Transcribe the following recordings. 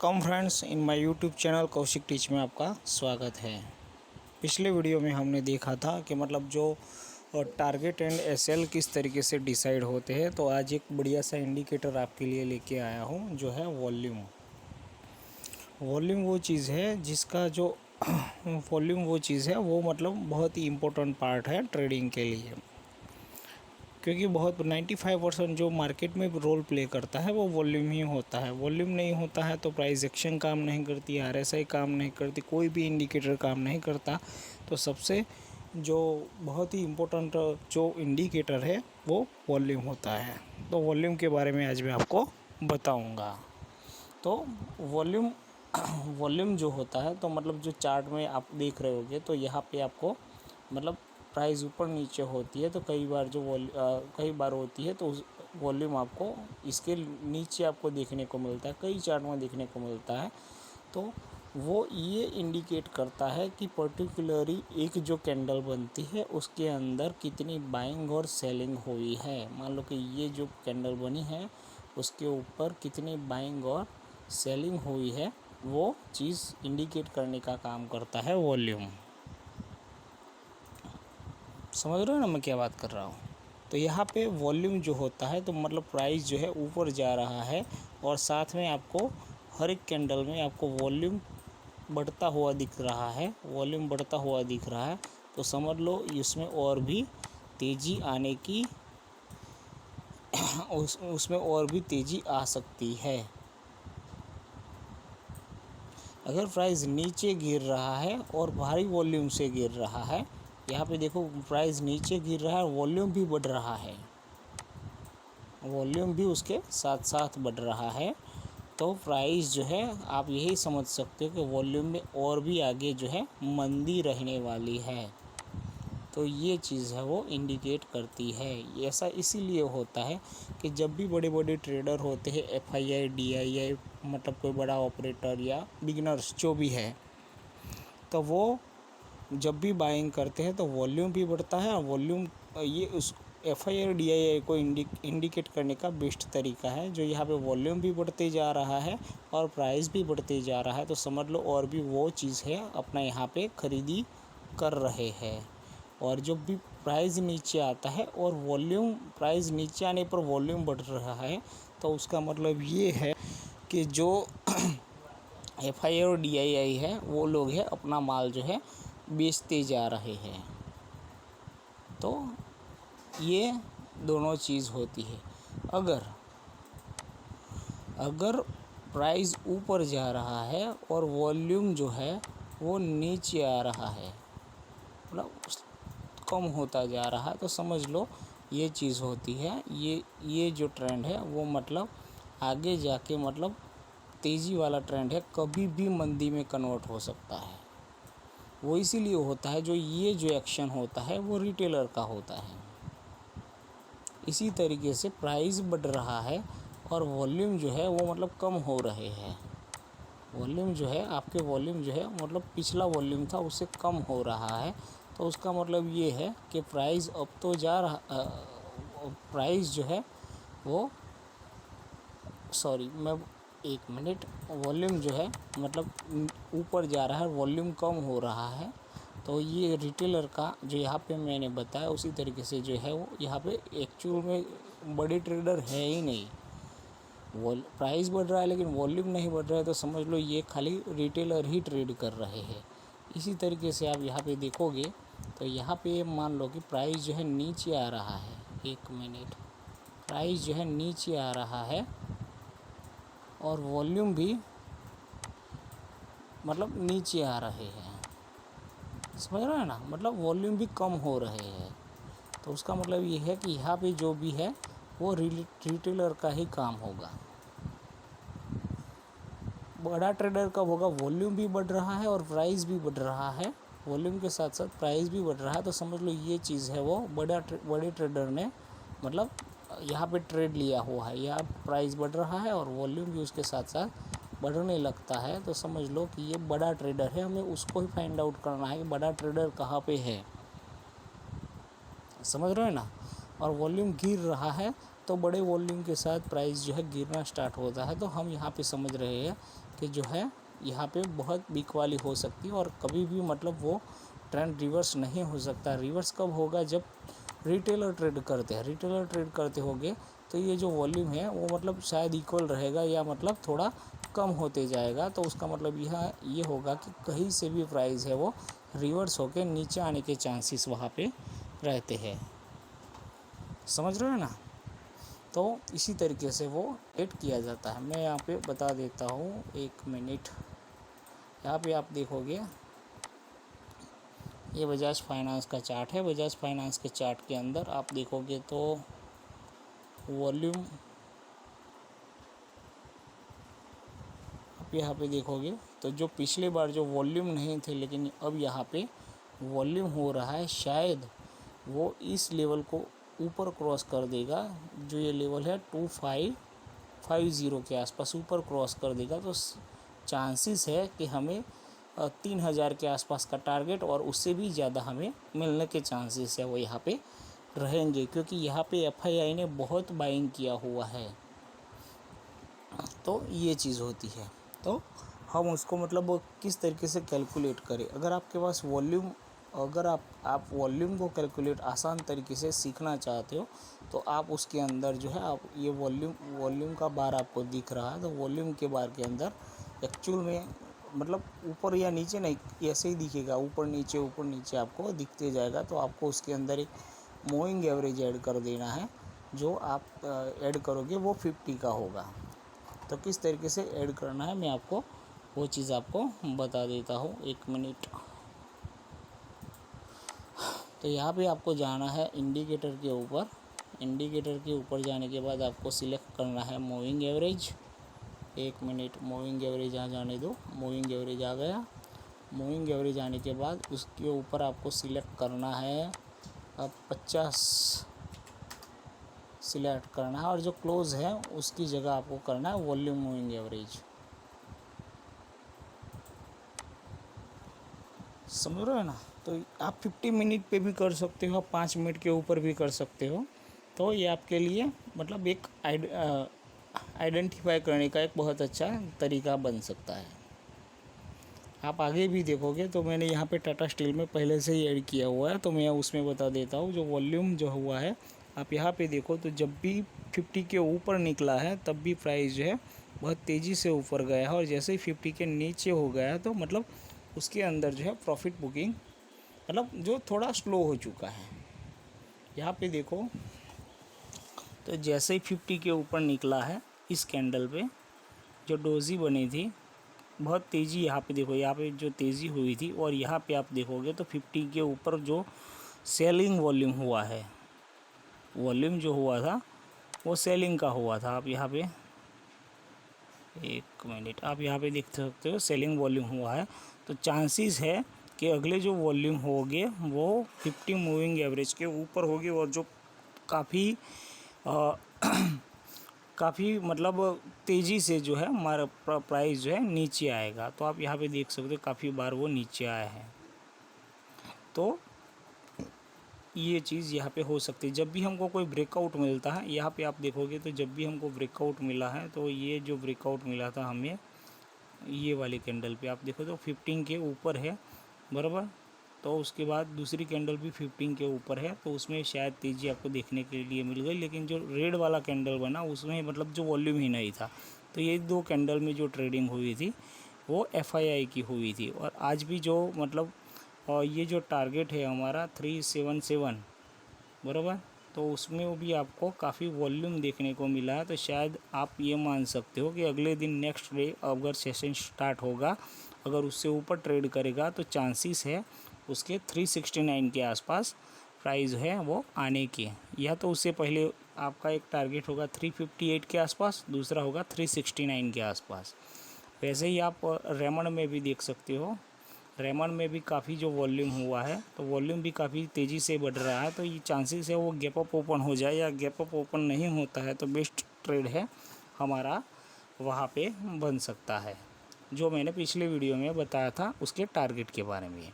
Welcome friends in my YouTube channel Kaushik teach में आपका स्वागत है। पिछले वीडियो में हमने देखा था कि मतलब जो टारगेट एंड एसएल किस तरीके से डिसाइड होते हैं। तो आज एक बढ़िया सा इंडिकेटर आपके लिए लेके आया हूँ जो है वॉल्यूम। वॉल्यूम वो चीज़ है जिसका जो वॉल्यूम वो चीज़ है वो मतलब बहुत ही इम्पोर्टेंट पार्ट है ट्रेडिंग के लिए, क्योंकि बहुत 95% जो मार्केट में रोल प्ले करता है वो वॉल्यूम ही होता है। वॉल्यूम नहीं होता है तो प्राइस एक्शन काम नहीं करती, आरएसआई काम नहीं करती, कोई भी इंडिकेटर काम नहीं करता। तो सबसे जो बहुत ही इम्पोर्टेंट जो इंडिकेटर है वो वॉल्यूम होता है। तो वॉल्यूम के बारे में आज मैं आपको बताऊंगा। तो वॉल्यूम वॉल्यूम जो होता है तो मतलब जो चार्ट में आप देख रहे होगे तो यहाँ पे आपको मतलब प्राइस ऊपर नीचे होती है। तो कई बार होती है तो उस वॉल्यूम आपको इसके नीचे आपको देखने को मिलता है, कई चार्ट में देखने को मिलता है। तो वो ये इंडिकेट करता है कि पर्टिकुलरली एक जो कैंडल बनती है उसके अंदर कितनी बाइंग और सेलिंग हुई है। मान लो कि ये जो कैंडल बनी है उसके ऊपर कितनी बाइंग और सेलिंग हुई है, वो चीज़ इंडिकेट करने का काम करता है वॉल्यूम। समझ रहे हो ना मैं क्या बात कर रहा हूँ। तो यहाँ पे वॉल्यूम जो होता है तो मतलब प्राइस जो है ऊपर जा रहा है और साथ में आपको हर एक कैंडल में आपको वॉल्यूम बढ़ता हुआ दिख रहा है, वॉल्यूम बढ़ता हुआ दिख रहा है। तो समझ लो इसमें और भी तेज़ी आने की उसमें और भी तेज़ी आ सकती है। अगर प्राइस नीचे गिर रहा है और भारी वॉल्यूम से गिर रहा है, यहाँ पे देखो प्राइस नीचे गिर रहा है और वॉल्यूम भी बढ़ रहा है, वॉल्यूम भी उसके साथ साथ बढ़ रहा है। तो प्राइस जो है आप यही समझ सकते हो कि वॉल्यूम में और भी आगे जो है मंदी रहने वाली है। तो ये चीज़ है वो इंडिकेट करती है। ऐसा इसीलिए होता है कि जब भी बड़े बड़े ट्रेडर होते हैं, एफआईआई डीआईआई मतलब कोई बड़ा ऑपरेटर या बिगिनर्स जो भी है, तो वो जब भी बाइंग करते हैं तो वॉल्यूम भी बढ़ता है। और वॉल्यूम ये उस एफआईआई और डीआईआई को इंडिकेट करने का बेस्ट तरीका है। जो यहाँ पे वॉल्यूम भी बढ़ते जा रहा है और प्राइस भी बढ़ते जा रहा है, तो समझ लो और भी वो चीज़ है अपना यहाँ पे खरीदी कर रहे हैं। और जब भी प्राइस नीचे आता है और वॉल्यूम प्राइस नीचे आने पर वॉल्यूम बढ़ रहा है, तो उसका मतलब ये है कि जो एफआईआई और डीआईआई है वो लोग है अपना माल जो है बेचते जा रहे हैं। तो ये दोनों चीज़ होती है। अगर प्राइस ऊपर जा रहा है और वॉल्यूम जो है वो नीचे आ रहा है, मतलब कम होता जा रहा है, तो समझ लो ये चीज़ होती है। ये जो ट्रेंड है वो मतलब आगे जाके मतलब तेज़ी वाला ट्रेंड है, कभी भी मंदी में कन्वर्ट हो सकता है। वो इसीलिए होता है जो ये जो एक्शन होता है वो रिटेलर का होता है। इसी तरीके से प्राइस बढ़ रहा है और वॉल्यूम जो है वो मतलब कम हो रहे हैं। वॉल्यूम जो है आपके वॉल्यूम जो है मतलब पिछला वॉल्यूम था उससे कम हो रहा है। तो उसका मतलब ये है कि प्राइस अब तो जा रहा प्राइस जो है वो मैं एक मिनट, वॉल्यूम जो है मतलब ऊपर जा रहा है, वॉल्यूम कम हो रहा है। तो ये रिटेलर का जो यहाँ पे मैंने बताया उसी तरीके से जो है वो यहाँ पे एक्चुअल में बड़े ट्रेडर है ही नहीं। प्राइस बढ़ रहा है लेकिन वॉल्यूम नहीं बढ़ रहा है, तो समझ लो ये खाली रिटेलर ही ट्रेड कर रहे हैं। इसी तरीके से आप यहाँ पे देखोगे तो यहाँ पे मान लो कि प्राइस जो है नीचे आ रहा है, एक मिनट, प्राइस जो है नीचे आ रहा है और वॉल्यूम भी मतलब नीचे आ रहे हैं। समझ रहे हैं ना, मतलब वॉल्यूम भी कम हो रहे हैं। तो उसका मतलब ये है कि यहाँ पे जो भी है वो रिटेलर का ही काम होगा। बड़ा ट्रेडर कब होगा, वॉल्यूम भी बढ़ रहा है और प्राइस भी बढ़ रहा है, वॉल्यूम के साथ साथ प्राइस भी बढ़ रहा है। तो समझ लो ये चीज़ है वो बड़े ट्रेडर ने मतलब यहाँ पे ट्रेड लिया हुआ है। यहाँ प्राइस बढ़ रहा है और वॉल्यूम भी उसके साथ साथ बढ़ने लगता है, तो समझ लो कि ये बड़ा ट्रेडर है। हमें उसको ही फाइंड आउट करना है कि बड़ा ट्रेडर कहाँ पे है। समझ रहे हो ना। और वॉल्यूम गिर रहा है तो बड़े वॉल्यूम के साथ प्राइस जो है गिरना स्टार्ट होता है। तो हम यहाँ पे समझ रहे हैं कि जो है यहाँ पे बहुत वीक वाली हो सकती है और कभी भी मतलब वो ट्रेंड रिवर्स नहीं हो सकता। रिवर्स कब होगा? जब रिटेलर ट्रेड करते हैं। रिटेलर ट्रेड करते होंगे तो ये जो वॉल्यूम है वो मतलब शायद इक्वल रहेगा या मतलब थोड़ा कम होते जाएगा। तो उसका मतलब यह ये होगा कि कहीं से भी प्राइस है वो रिवर्स होके नीचे आने के चांसेस वहाँ पे रहते हैं। समझ रहे हो ना? तो इसी तरीके से वो एड किया जाता है। मैं यहाँ पे बता देता हूँ, 1 मिनट। यहाँ पे आप देखोगे ये बजाज फाइनेंस का चार्ट है। बजाज फाइनेंस के चार्ट के अंदर आप देखोगे तो वॉल्यूम आप यहाँ पे देखोगे तो जो पिछले बार जो वॉल्यूम नहीं थे, लेकिन अब यहाँ पे वॉल्यूम हो रहा है। शायद वो इस लेवल को ऊपर क्रॉस कर देगा, जो ये लेवल है 2550 के आसपास ऊपर क्रॉस कर देगा। तो चांसेस है कि हमें 3000 के आसपास का टारगेट और उससे भी ज़्यादा हमें मिलने के चांसेस है वो यहाँ पे रहेंगे, क्योंकि यहाँ पे एफआईआई ने बहुत बाइंग किया हुआ है। तो ये चीज़ होती है। तो हम उसको मतलब किस तरीके से कैलकुलेट करें। अगर आपके पास वॉल्यूम, अगर आप वॉल्यूम को कैलकुलेट आसान तरीके से सीखना चाहते हो तो आप उसके अंदर जो है आप ये वॉल्यूम का बार आपको दिख रहा है, तो वॉल्यूम के बार के अंदर एक्चुअल में मतलब ऊपर या नीचे नहीं, ऐसे ही दिखेगा, ऊपर नीचे आपको दिखते जाएगा। तो आपको उसके अंदर एक मूविंग एवरेज ऐड कर देना है। जो आप ऐड करोगे वो 50 का होगा। तो किस तरीके से ऐड करना है मैं आपको वो चीज़ आपको बता देता हूँ, 1 मिनट। तो यहाँ पे आपको जाना है इंडिकेटर के ऊपर। इंडिकेटर के ऊपर जाने के बाद आपको सिलेक्ट करना है moving average. 1 minute, moving average आ जाने दो। मूविंग एवरेज आ गया। मूविंग एवरेज आने के बाद उसके ऊपर आपको सिलेक्ट करना है, अब 50 सिलेक्ट करना है, और जो क्लोज है उसकी जगह आपको करना है वॉल्यूम मूविंग एवरेज। समझ रहे हो ना? तो आप 50 मिनट पे भी कर सकते हो, आप 5 मिनट के ऊपर भी कर सकते हो। तो ये आपके लिए मतलब एक आइडेंटिफाई करने का एक बहुत अच्छा तरीका बन सकता है। आप आगे भी देखोगे तो मैंने यहाँ पे टाटा स्टील में पहले से ही ऐड किया हुआ है, तो मैं उसमें बता देता हूँ। जो वॉल्यूम जो हुआ है आप यहाँ पे देखो, तो जब भी 50 के ऊपर निकला है तब भी प्राइस जो है बहुत तेज़ी से ऊपर गया है, और जैसे ही 50 के नीचे हो गया तो मतलब उसके अंदर जो है प्रॉफिट बुकिंग मतलब जो थोड़ा स्लो हो चुका है। यहाँ पे देखो तो जैसे ही 50 के ऊपर निकला है इस कैंडल पे जो डोजी बनी थी, बहुत तेज़ी यहाँ पे देखो, यहाँ पे जो तेज़ी हुई थी, और यहाँ पे आप देखोगे तो 50 के ऊपर जो सेलिंग वॉल्यूम हुआ है, वॉल्यूम जो हुआ था वो सेलिंग का हुआ था। आप यहाँ पे 1 मिनट, आप यहाँ पे देख सकते हो सेलिंग वॉल्यूम हुआ है। तो चांसेस है कि अगले जो वॉल्यूम होंगे वो 50 मूविंग एवरेज के ऊपर होगी, और जो काफ़ी काफ़ी मतलब तेज़ी से जो है हमारा प्राइस जो है नीचे आएगा। तो आप यहाँ पे देख सकते हो काफ़ी बार वो नीचे आया है। तो ये चीज़ यहाँ पे हो सकती है। जब भी हमको कोई ब्रेकआउट मिलता है, यहाँ पे आप देखोगे तो जब भी हमको ब्रेकआउट मिला है, तो ये जो ब्रेकआउट मिला था हमें ये वाली कैंडल पे आप देखो तो 15 के ऊपर है, बराबर। तो उसके बाद दूसरी कैंडल भी 15 के ऊपर है, तो उसमें शायद तेज़ी आपको देखने के लिए मिल गई। लेकिन जो रेड वाला कैंडल बना उसमें मतलब जो वॉल्यूम ही नहीं था। तो ये 2 कैंडल में जो ट्रेडिंग हुई थी वो एफआईआई की हुई थी। और आज भी जो मतलब ये जो टारगेट है हमारा 377, बराबर, तो उसमें वो भी आपको काफ़ी वॉल्यूम देखने को मिला है। तो शायद आप ये मान सकते हो कि अगले दिन नेक्स्ट डे अगर सेशन स्टार्ट होगा, अगर उससे ऊपर ट्रेड करेगा तो चांसेस है उसके 369 के आसपास प्राइस है वो आने के, या तो उससे पहले आपका एक टारगेट होगा 358 के आसपास, दूसरा होगा 369 के आसपास। वैसे ही आप रेमंड में भी देख सकते हो, रेमंड में भी काफ़ी जो वॉल्यूम हुआ है तो वॉल्यूम भी काफ़ी तेज़ी से बढ़ रहा है। तो ये चांसेस है वो गैप अप ओपन हो जाए, या गैप अप ओपन नहीं होता है तो बेस्ट ट्रेड है हमारा वहाँ पे बन सकता है, जो मैंने पिछले वीडियो में बताया था उसके टारगेट के बारे में।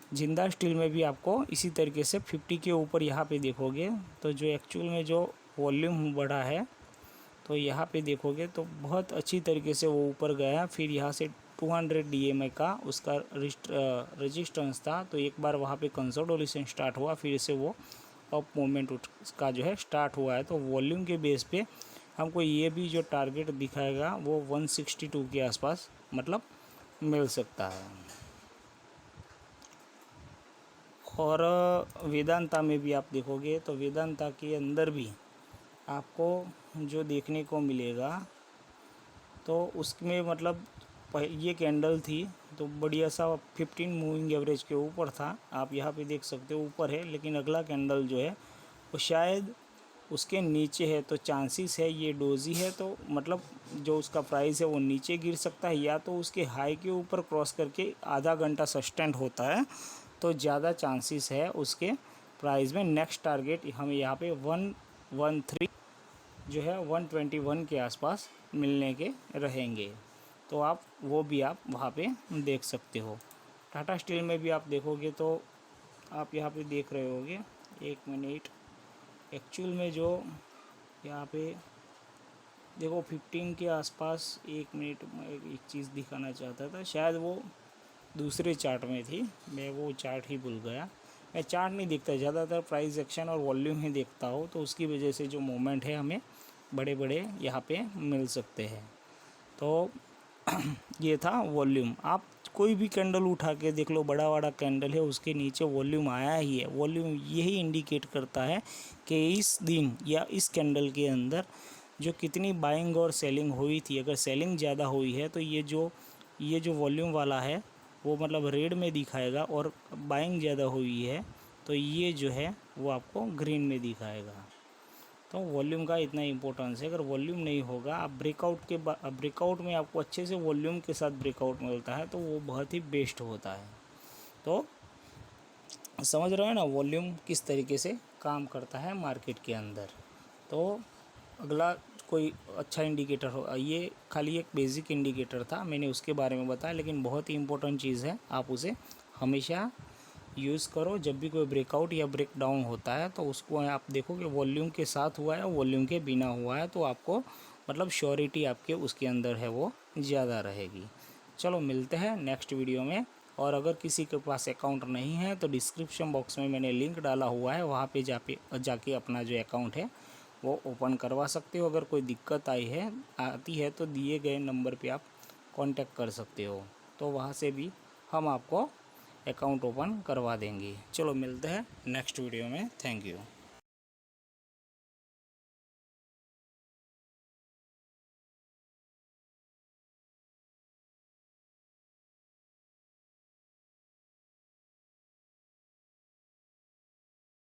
जिंदा स्टील में भी आपको इसी तरीके से 50 के ऊपर यहाँ पे देखोगे तो जो एक्चुअल में जो वॉल्यूम बढ़ा है तो यहाँ पे देखोगे तो बहुत अच्छी तरीके से वो ऊपर गया। फिर यहाँ से 200 DMA का उसका रेजिस्टेंस था, तो एक बार वहाँ पे कंसोलिडेशन स्टार्ट हुआ, फिर से वो अप मूवमेंट उसका जो है स्टार्ट हुआ है। तो वॉल्यूम के बेस पे हमको ये भी जो टारगेट दिखाएगा वो 162 के आसपास मतलब मिल सकता है। और वेदांता में भी आप देखोगे तो वेदांता के अंदर भी आपको जो देखने को मिलेगा तो उसमें मतलब ये कैंडल थी तो बढ़िया सा 15 मूविंग एवरेज के ऊपर था, आप यहाँ पे देख सकते हो ऊपर है, लेकिन अगला कैंडल जो है वो शायद उसके नीचे है। तो चांसेस है ये डोजी है, तो मतलब जो उसका प्राइस है वो नीचे गिर सकता है, या तो उसके हाई के ऊपर क्रॉस करके आधा घंटा सस्टेंड होता है तो ज़्यादा चांसेस है उसके प्राइस में नेक्स्ट टारगेट हमें यहाँ पे 113 जो है 121 के आसपास मिलने के रहेंगे। तो आप वो भी आप वहाँ पे देख सकते हो। टाटा स्टील में भी आप देखोगे तो आप यहाँ पे देख रहे होगे, एक मिनट, एक्चुअल में जो यहाँ पे देखो 15 के आसपास, एक मिनट में एक चीज़ दिखाना चाहता था, शायद वो दूसरे चार्ट में थी, मैं वो चार्ट ही भूल गया। मैं चार्ट नहीं देखता, ज़्यादातर प्राइस एक्शन और वॉल्यूम ही देखता हूँ, तो उसकी वजह से जो मोमेंट है हमें बड़े बड़े यहाँ पे मिल सकते हैं। तो ये था वॉल्यूम। आप कोई भी कैंडल उठा के देख लो, बड़ा बड़ा कैंडल है उसके नीचे वॉल्यूम आया ही है, वॉल्यूम यही इंडिकेट करता है कि इस दिन या इस कैंडल के अंदर जो कितनी बाइंग और सेलिंग हुई थी। अगर सेलिंग ज़्यादा हुई है तो ये जो वॉल्यूम वाला है वो मतलब रेड में दिखाएगा, और बाइंग ज़्यादा हुई है तो ये जो है वो आपको ग्रीन में दिखाएगा। तो वॉल्यूम का इतना इम्पोर्टेंस है। अगर वॉल्यूम नहीं होगा, आप ब्रेकआउट में आपको अच्छे से वॉल्यूम के साथ ब्रेकआउट मिलता है तो वो बहुत ही बेस्ट होता है। तो समझ रहे हो ना वॉल्यूम किस तरीके से काम करता है मार्केट के अंदर। तो अगला कोई अच्छा इंडिकेटर हो, ये खाली एक बेसिक इंडिकेटर था, मैंने उसके बारे में बताया, लेकिन बहुत ही इम्पोर्टेंट चीज़ है, आप उसे हमेशा यूज़ करो। जब भी कोई ब्रेकआउट या ब्रेक डाउन होता है तो उसको आप देखो कि वॉल्यूम के साथ हुआ है, वॉल्यूम के बिना हुआ है, तो आपको मतलब श्योरिटी आपके उसके अंदर है वो ज़्यादा रहेगी। चलो मिलते हैं नेक्स्ट वीडियो में। और अगर किसी के पास अकाउंट नहीं है तो डिस्क्रिप्शन बॉक्स में मैंने लिंक डाला हुआ है, वहाँ पे जाके अपना जो अकाउंट है वो ओपन करवा सकते हो। अगर कोई दिक्कत आती है तो दिए गए नंबर पे आप कांटेक्ट कर सकते हो, तो वहाँ से भी हम आपको अकाउंट ओपन करवा देंगे। चलो मिलते हैं नेक्स्ट वीडियो में। Thank you.